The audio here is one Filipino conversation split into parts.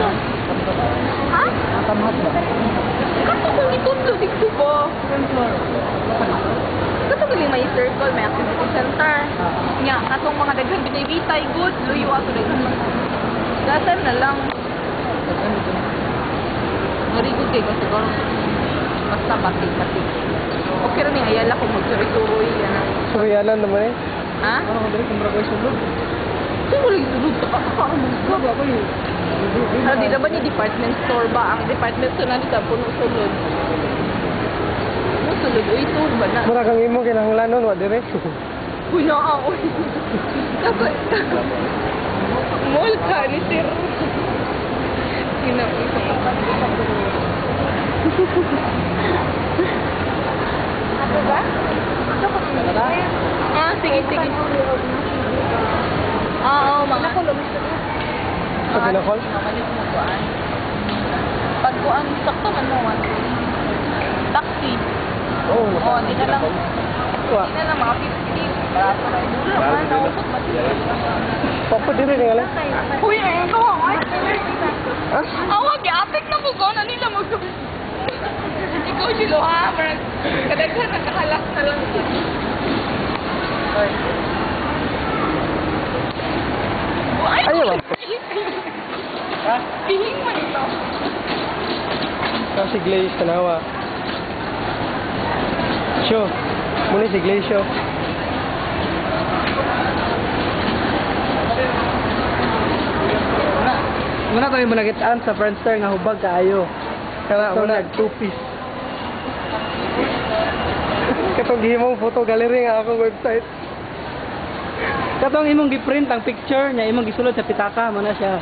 Ha? Natamhat ba? Kato kung itundo dito ba? Kato galing may circle, may activity center. Nga, katong mga daghang bitay-bitay, good, luyo ako daghang mga. Gatan na lang. Very good kay ko siguro. Basta batik-batik. Okay rin yung ayala kung magsuroy-suroy. Suryalan naman eh. Ha? Ano ka dali kung maragay sulod? Sino lagi sulod ka? Kakaroon ka. Ako eh. Hindi na ba ni department store ba? Ang department store na dito, puno sulod. Puno sulod. Uy, tour ba na? Mura kang imo kinahanglan nun, wa dire. Uy, ako. Kasi, mall ka ni sir. Ginawin ko mo. Ano ba? Ah, sige, sige. Oo, mga. Sa pinakol? Pagkuan, sakto man mo, taxi. Oo. Oo, di na lang. Wa. Di na lang, mga 50. Barato na yun. Wala man, naubot matindi. Papa dire ni ala. Uy, ayun ko. Ha? Awag, apik na mo ko. Nanila mo ko. Ikaw silo ha. Kadaghan nakahalas na lang. Ay, Ayaw ba? Ha? Pihing man ito. Kasi glaze tanawa. Show. Muna si glaze show. Muna kami managitaan sa Friendster nga hubag kaayo. Kaya so, nag 2 piece. Katong gihimong photo gallery nga akong website. Katong imong giprint ang picture niya imong gisulod sa pitaka mo na siya.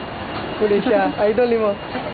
Pwede siya. Idol mo.